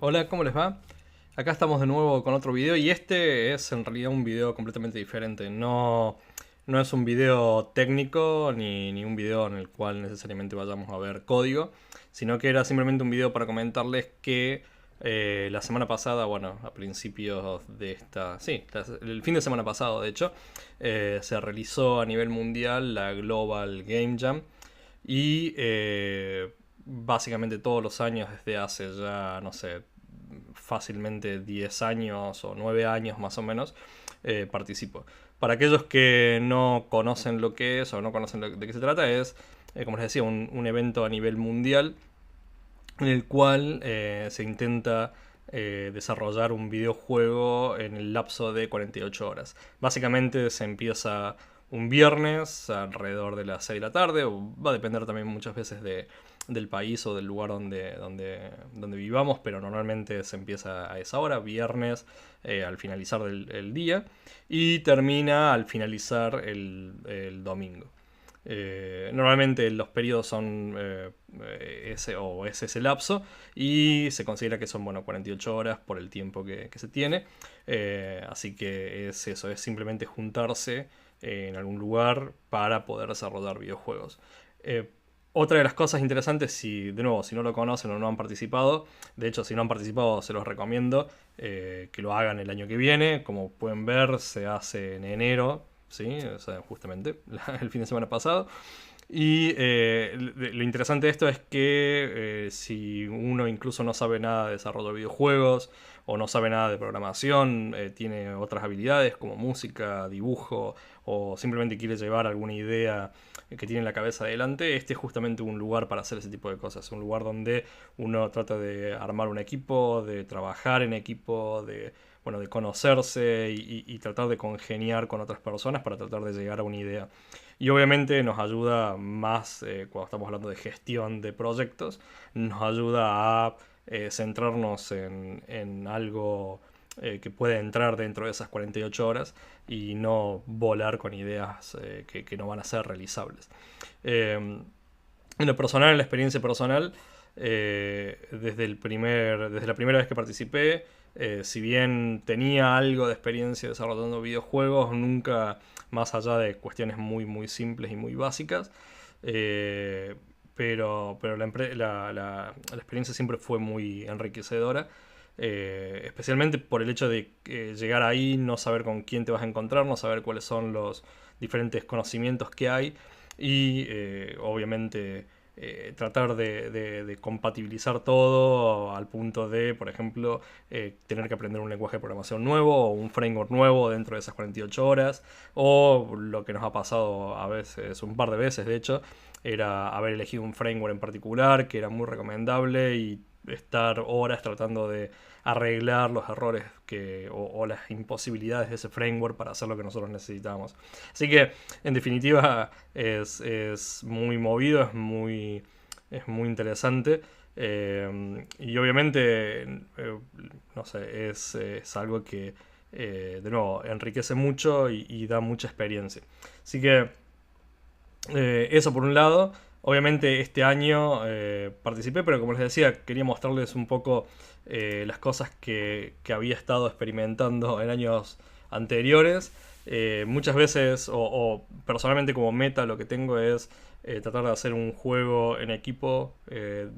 Hola, ¿cómo les va? Acá estamos de nuevo con otro video y este es en realidad un video completamente diferente. No es un video técnico ni un video en el cual necesariamente vayamos a ver código, sino que era simplemente un video para comentarles que la semana pasada, bueno, a principios de esta, sí, el fin de semana pasado de hecho, se realizó a nivel mundial la Global Game Jam y básicamente todos los años desde hace ya, no sé, fácilmente 10 años o 9 años más o menos, participo. Para aquellos que no conocen lo que es o no conocen de qué se trata, es, como les decía, un evento a nivel mundial en el cual se intenta desarrollar un videojuego en el lapso de 48 horas. Básicamente se empieza un viernes alrededor de las 6 de la tarde, o va a depender también muchas veces del país o del lugar donde vivamos, pero normalmente se empieza a esa hora, viernes al finalizar el día, y termina al finalizar el domingo. Normalmente los periodos son es ese lapso y se considera que son, bueno, 48 horas por el tiempo que se tiene. Así que es eso, es simplemente juntarse en algún lugar para poder desarrollar videojuegos. Eh, Otra de las cosas interesantes, si de nuevo, si no lo conocen o no han participado, de hecho si no han participado se los recomiendo que lo hagan el año que viene. Como pueden ver, se hace en enero, ¿sí? O sea, justamente el fin de semana pasado. Y lo interesante de esto es que si uno incluso no sabe nada de desarrollo de videojuegos o no sabe nada de programación, tiene otras habilidades como música, dibujo o simplemente quiere llevar alguna idea que tiene en la cabeza adelante, este es justamente un lugar para hacer ese tipo de cosas. Un lugar donde uno trata de armar un equipo, de trabajar en equipo, bueno, de conocerse y tratar de congeniar con otras personas para tratar de llegar a una idea. Y obviamente nos ayuda más, cuando estamos hablando de gestión de proyectos, nos ayuda a centrarnos en algo que puede entrar dentro de esas 48 horas y no volar con ideas que no van a ser realizables. Eh, en lo personal, en la experiencia personal, desde la primera vez que participé, si bien tenía algo de experiencia desarrollando videojuegos, nunca más allá de cuestiones muy simples y muy básicas. eh, pero la experiencia siempre fue muy enriquecedora. Especialmente por el hecho de llegar ahí, no saber con quién te vas a encontrar, no saber cuáles son los diferentes conocimientos que hay y obviamente tratar de compatibilizar todo al punto de, por ejemplo, tener que aprender un lenguaje de programación nuevo o un framework nuevo dentro de esas 48 horas, o lo que nos ha pasado a veces, un par de veces de hecho, era haber elegido un framework en particular que era muy recomendable y estar horas tratando de arreglar los errores o las imposibilidades de ese framework para hacer lo que nosotros necesitamos. Así que, en definitiva, es muy movido, es muy interesante. Y obviamente, no sé, es algo que, de nuevo, enriquece mucho y da mucha experiencia. Así que, eso por un lado. Obviamente este año participé, pero como les decía, quería mostrarles un poco las cosas que había estado experimentando en años anteriores. Muchas veces, o personalmente como meta, lo que tengo es tratar de hacer un juego en equipo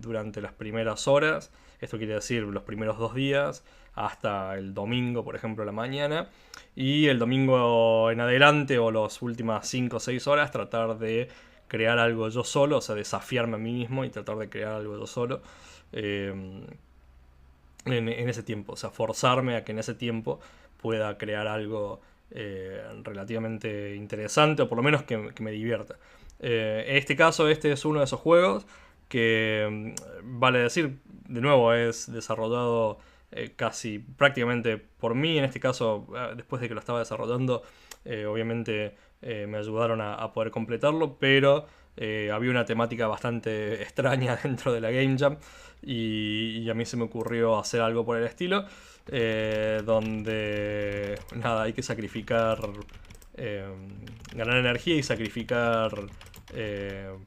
durante las primeras horas. Esto quiere decir los primeros 2 días, hasta el domingo, por ejemplo, a la mañana. Y el domingo en adelante, o las últimas 5 o 6 horas, tratar de crear algo yo solo, o sea, desafiarme a mí mismo y tratar de crear algo yo solo. Eh, en ese tiempo, o sea, forzarme a que en ese tiempo pueda crear algo relativamente interesante o por lo menos que me divierta. En este caso, este es uno de esos juegos que, vale decir, de nuevo, es desarrollado casi prácticamente por mí. En este caso, después de que lo estaba desarrollando, obviamente me ayudaron a poder completarlo, pero había una temática bastante extraña dentro de la Game Jam y a mí se me ocurrió hacer algo por el estilo, donde nada, hay que sacrificar, eh, ganar energía y sacrificar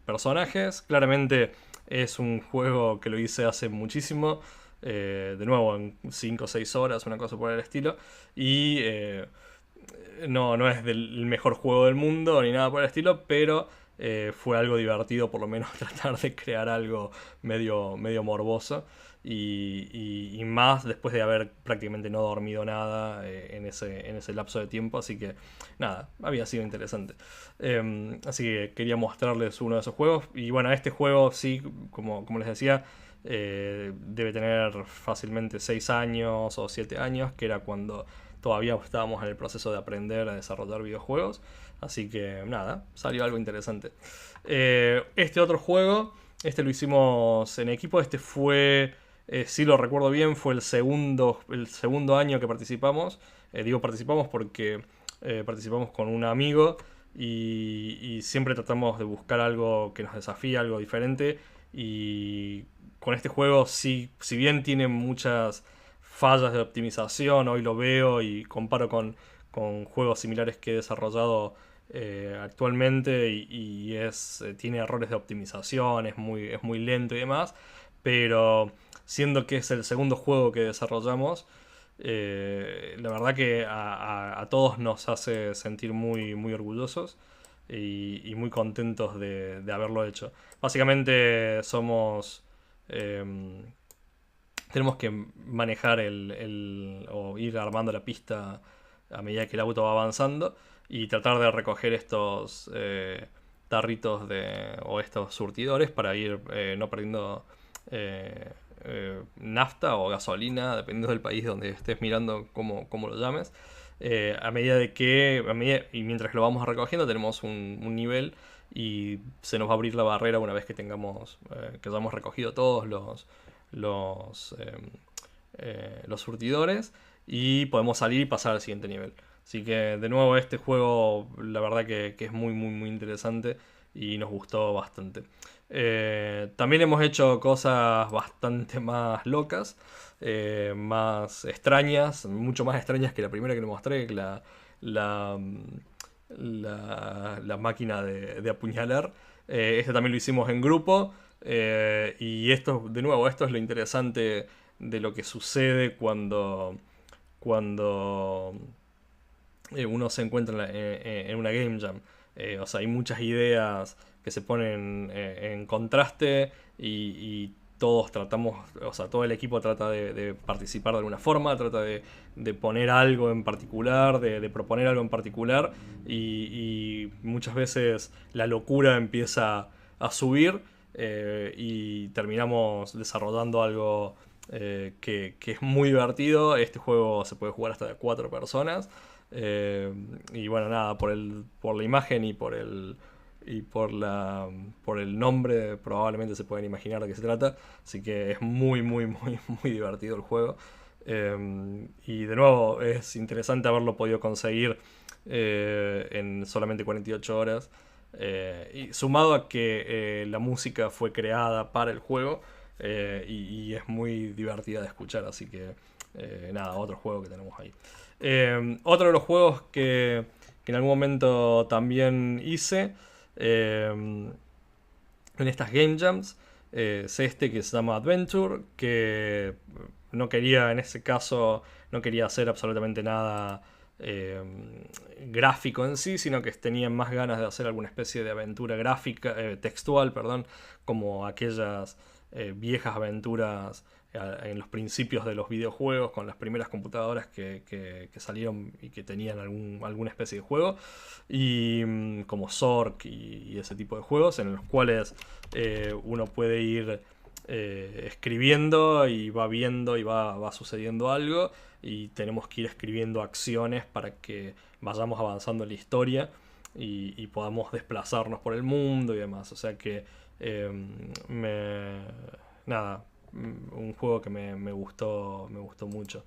personajes. Claramente es un juego que lo hice hace muchísimo. de nuevo en 5 o 6 horas, una cosa por el estilo. Y no es el mejor juego del mundo ni nada por el estilo, pero fue algo divertido por lo menos tratar de crear algo medio morboso. Y más después de haber prácticamente no dormido nada en ese lapso de tiempo, así que nada, había sido interesante. Así que quería mostrarles uno de esos juegos. Y bueno, este juego sí, como les decía, debe tener fácilmente 6 años o 7 años, que era cuando todavía estábamos en el proceso de aprender a desarrollar videojuegos. Así que nada, salió algo interesante. Este otro juego, este lo hicimos en equipo. Este fue, si lo recuerdo bien, fue el segundo año que participamos. Digo participamos porque participamos con un amigo y siempre tratamos de buscar algo que nos desafíe, algo diferente. Y con este juego, si bien tiene muchas fallas de optimización, hoy lo veo y comparo con juegos similares que he desarrollado actualmente tiene errores de optimización, es muy lento y demás, pero siendo que es el segundo juego que desarrollamos, la verdad que a todos nos hace sentir muy orgullosos y muy contentos de haberlo hecho. Básicamente tenemos que manejar o ir armando la pista a medida que el auto va avanzando y tratar de recoger estos tarritos o estos surtidores para ir no perdiendo nafta o gasolina, dependiendo del país donde estés mirando, cómo lo llames. Y mientras lo vamos recogiendo, tenemos un nivel y se nos va a abrir la barrera una vez que que hayamos recogido todos los, los surtidores y podemos salir y pasar al siguiente nivel. Así que de nuevo este juego la verdad que es muy interesante y nos gustó bastante. También hemos hecho cosas bastante más locas, más extrañas, mucho más extrañas que la primera que les mostré, la, la máquina de apuñalar. Este también lo hicimos en grupo. Y de nuevo, esto es lo interesante de lo que sucede cuando uno se encuentra en una game jam. O sea, hay muchas ideas que se ponen en contraste y todos tratamos, o sea, todo el equipo trata de participar de alguna forma, trata de poner algo en particular, de proponer algo en particular y muchas veces la locura empieza a subir y terminamos desarrollando algo que es muy divertido. Este juego se puede jugar hasta de 4 personas. Y bueno, nada, por la imagen y por el nombre probablemente se pueden imaginar de qué se trata. Así que es muy divertido el juego. Y de nuevo es interesante haberlo podido conseguir en solamente 48 horas. Y sumado a que la música fue creada para el juego y es muy divertida de escuchar. Así que nada, otro juego que tenemos ahí. Otro de los juegos que en algún momento también hice en estas Game Jams es este que se llama Adventure, que no quería, en ese caso, no quería hacer absolutamente nada gráfico en sí, sino que tenía más ganas de hacer alguna especie de aventura gráfica, textual, perdón, como aquellas viejas aventuras en los principios de los videojuegos con las primeras computadoras que salieron y que tenían alguna especie de juego y como Zork y ese tipo de juegos en los cuales uno puede ir escribiendo y va viendo y va sucediendo algo y tenemos que ir escribiendo acciones para que vayamos avanzando en la historia y podamos desplazarnos por el mundo y demás. O sea que nada, un juego que me gustó mucho.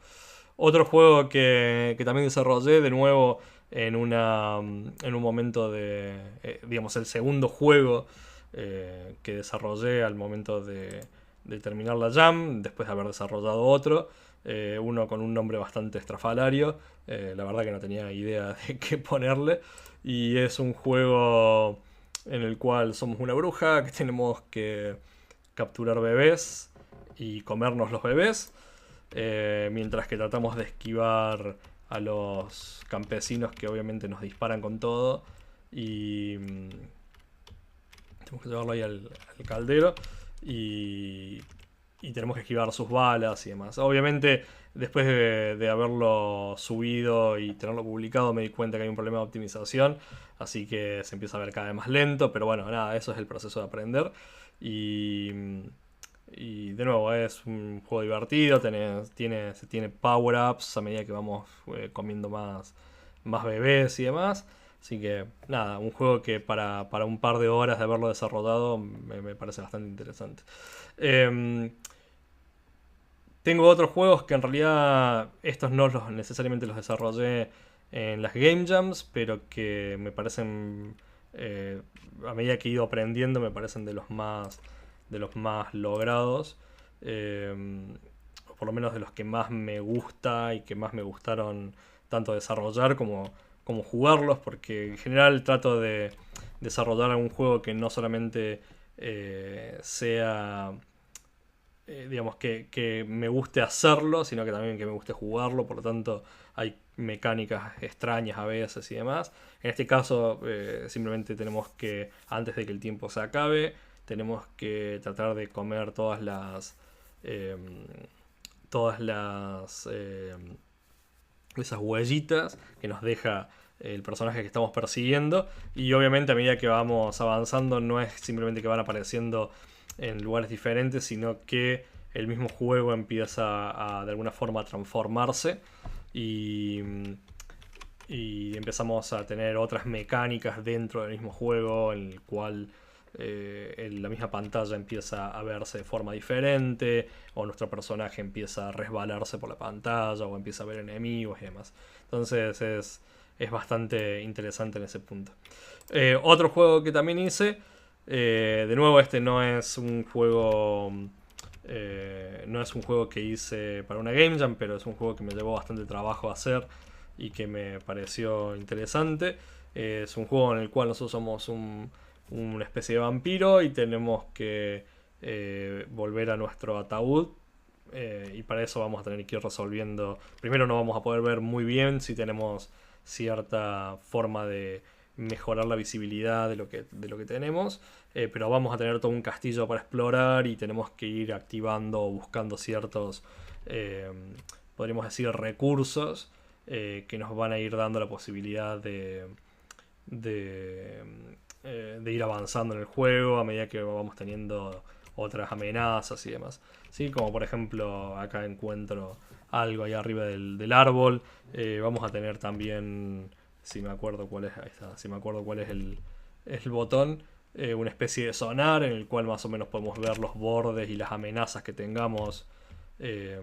Otro juego que también desarrollé de nuevo en un momento digamos, el segundo juego que desarrollé al momento de terminar la Jam, después de haber desarrollado otro. Uno con un nombre bastante estrafalario, la verdad que no tenía idea de qué ponerle. Y es un juego en el cual somos una bruja que tenemos que capturar bebés y comernos los bebés, mientras que tratamos de esquivar a los campesinos que obviamente nos disparan con todo y tenemos que llevarlo ahí al caldero y tenemos que esquivar sus balas y demás. Obviamente, después de haberlo subido y tenerlo publicado, me di cuenta que hay un problema de optimización, así que se empieza a ver cada vez más lento, pero bueno, nada, eso es el proceso de aprender. Y, y de nuevo, es un juego divertido, tiene power-ups a medida que vamos comiendo más bebés y demás. Así que nada, un juego que para un par de horas de haberlo desarrollado me parece bastante interesante. Eh, Tengo otros juegos que en realidad estos no necesariamente los desarrollé en las Game Jams, pero que me parecen, a medida que he ido aprendiendo, me parecen de los más logrados. Eh, o por lo menos de los que más me gusta y que más me gustaron tanto desarrollar como jugarlos, porque en general trato de desarrollar algún juego que no solamente sea digamos, que me guste hacerlo, sino que también que me guste jugarlo, por lo tanto hay mecánicas extrañas a veces y demás. En este caso simplemente tenemos que, antes de que el tiempo se acabe, tenemos que tratar de comer eh, todas las esas huellitas que nos deja el personaje que estamos persiguiendo, y obviamente a medida que vamos avanzando no es simplemente que van apareciendo en lugares diferentes, sino que el mismo juego empieza de alguna forma a transformarse y, y empezamos a tener otras mecánicas dentro del mismo juego en el cual la misma pantalla empieza a verse de forma diferente, o nuestro personaje empieza a resbalarse por la pantalla, o empieza a ver enemigos y demás. Entonces es bastante interesante en ese punto. Otro juego que también hice, de nuevo este no es un juego que hice para una Game Jam, pero es un juego que me llevó bastante trabajo hacer y que me pareció interesante. Es un juego en el cual nosotros somos una especie de vampiro y tenemos que volver a nuestro ataúd. Y para eso vamos a tener que ir resolviendo. Primero no vamos a poder ver muy bien si tenemos cierta forma de mejorar la visibilidad de lo que tenemos, pero vamos a tener todo un castillo para explorar y tenemos que ir activando o buscando ciertos, podríamos decir, recursos que nos van a ir dando la posibilidad de, de ir avanzando en el juego a medida que vamos teniendo otras amenazas y demás. ¿Sí? Como por ejemplo acá encuentro algo ahí arriba del árbol. Vamos a tener también, si me acuerdo cuál es, ahí está, si me acuerdo cuál es el botón, una especie de sonar en el cual más o menos podemos ver los bordes y las amenazas que tengamos eh,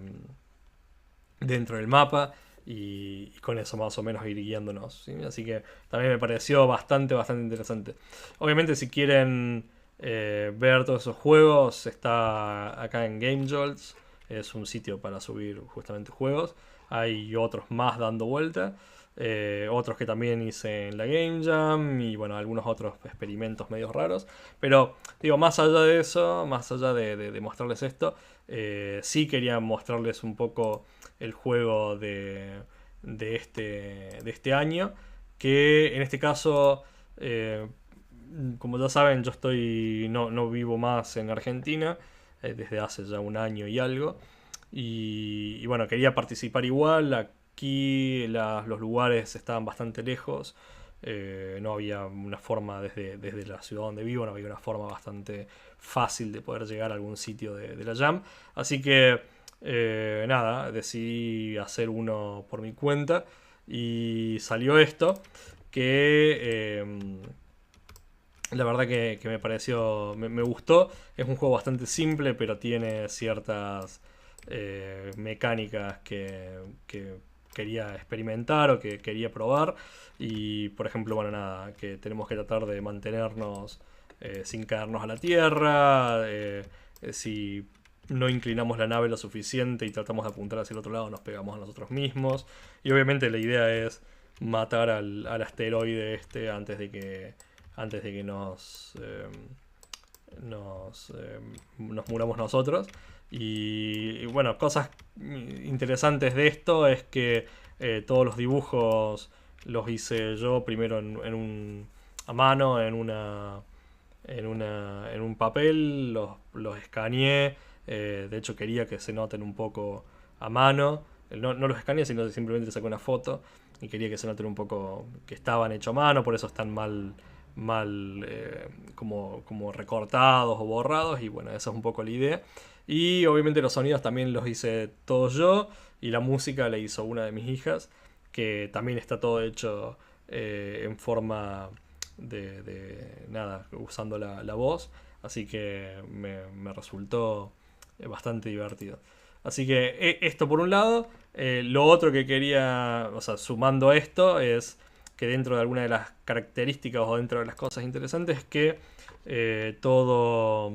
dentro del mapa, y con eso más o menos ir guiándonos, ¿sí? Así que también me pareció bastante interesante. Obviamente si quieren ver todos esos juegos, está acá en Game Jolts, es un sitio para subir justamente juegos. Hay otros más dando vuelta, otros que también hice en la Game Jam y bueno, algunos otros experimentos medios raros. Pero digo, más allá de eso, más allá de mostrarles esto, sí quería mostrarles un poco el juego de este año, que en este caso, como ya saben, yo no vivo más en Argentina desde hace ya un año y algo, y bueno, quería participar igual. Aquí los lugares estaban bastante lejos, no había una forma desde la ciudad donde vivo, no había una forma bastante fácil de poder llegar a algún sitio de la Jam, así que nada, decidí hacer uno por mi cuenta y salió esto, que la verdad que me pareció, me gustó. Es un juego bastante simple, pero tiene ciertas mecánicas que quería experimentar o que quería probar. Y por ejemplo, bueno, nada, que tenemos que tratar de mantenernos sin caernos a la tierra. Si no inclinamos la nave lo suficiente y tratamos de apuntar hacia el otro lado, nos pegamos a nosotros mismos. Y obviamente la idea es matar al asteroide este antes de que nos muramos nosotros. Y bueno, cosas interesantes de esto es que todos los dibujos los hice yo primero a mano, en un papel, los escaneé. De hecho quería que se noten un poco a mano. No los escaneé, sino simplemente saqué una foto y quería que se noten un poco que estaban hechos a mano, por eso están mal como recortados o borrados, y bueno, esa es un poco la idea. Y obviamente los sonidos también los hice todos yo, y la música la hizo una de mis hijas, que también está todo hecho en forma nada, usando la voz, así que me resultó bastante divertido. Así que esto por un lado. Lo otro que quería, o sea, sumando a esto, es que dentro de alguna de las características o dentro de las cosas interesantes es que todo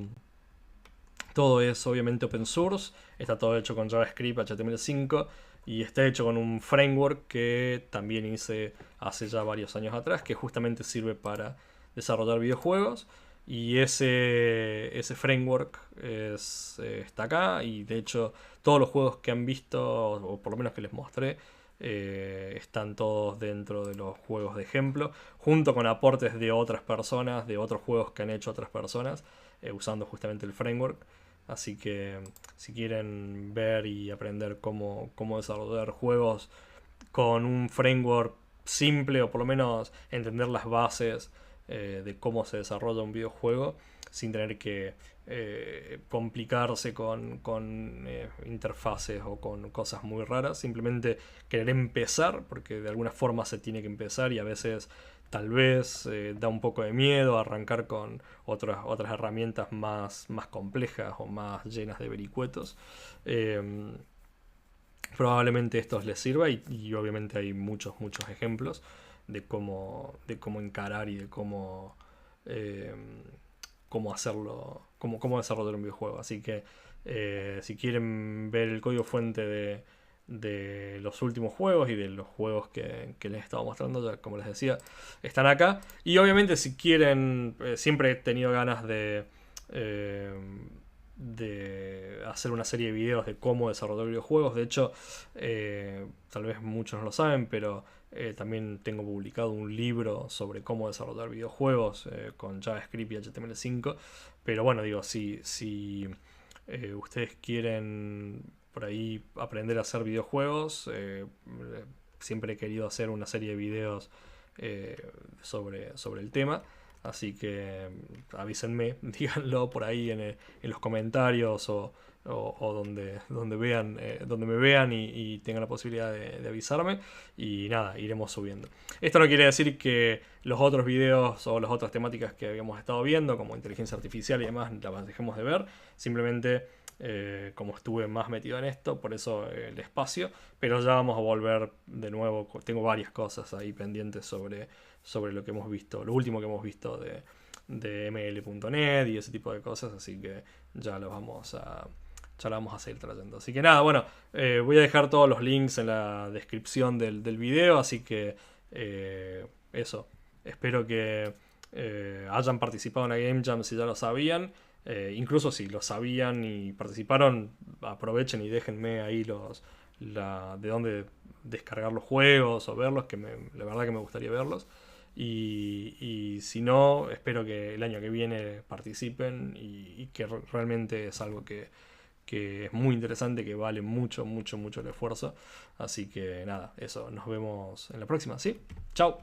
es obviamente open source, está todo hecho con JavaScript, HTML5, y está hecho con un framework que también hice hace ya varios años atrás, que justamente sirve para desarrollar videojuegos. Y ese framework está acá, y de hecho todos los juegos que han visto, o por lo menos que les mostré, están todos dentro de los juegos de ejemplo, junto con aportes de otras personas, de otros juegos que han hecho otras personas, usando justamente el framework. Así que si quieren ver y aprender cómo desarrollar juegos con un framework simple, o por lo menos entender las bases de cómo se desarrolla un videojuego sin tener que complicarse con interfaces o con cosas muy raras, simplemente querer empezar, porque de alguna forma se tiene que empezar, y a veces tal vez da un poco de miedo arrancar con otras herramientas más complejas o más llenas de vericuetos. Probablemente estos les sirva, y obviamente hay muchos ejemplos de cómo encarar y de eh, cómo hacerlo, cómo desarrollar un videojuego. Así que si quieren ver el código fuente de los últimos juegos y de los juegos que les he estado mostrando, ya como les decía, están acá. Y obviamente si quieren, siempre he tenido ganas eh, de hacer una serie de videos de cómo desarrollar videojuegos. De hecho, tal vez muchos no lo saben, pero también tengo publicado un libro sobre cómo desarrollar videojuegos con JavaScript y HTML5. Pero bueno, digo, si ustedes quieren por ahí aprender a hacer videojuegos, siempre he querido hacer una serie de videos sobre el tema. Así que avísenme, díganlo por ahí en los comentarios, o donde me vean y tengan la posibilidad de avisarme. Y nada, iremos subiendo. Esto no quiere decir que los otros videos o las otras temáticas que habíamos estado viendo, como inteligencia artificial y demás, las dejemos de ver. Simplemente como estuve más metido en esto, por eso el espacio. Pero ya vamos a volver de nuevo. Tengo varias cosas ahí pendientes sobre lo que hemos visto, lo último que hemos visto de ml.net y ese tipo de cosas, así que ya lo vamos a seguir trayendo. Así que nada, bueno, voy a dejar todos los links en la descripción del video, así que eso, espero que hayan participado en la Game Jam si ya lo sabían. Incluso si lo sabían y participaron, aprovechen y déjenme ahí de dónde descargar los juegos o verlos, que la verdad que me gustaría verlos. Y si no, espero que el año que viene participen, y que realmente es algo que es muy interesante, que vale mucho el esfuerzo. Así que nada, eso, nos vemos en la próxima, ¿sí? Chao.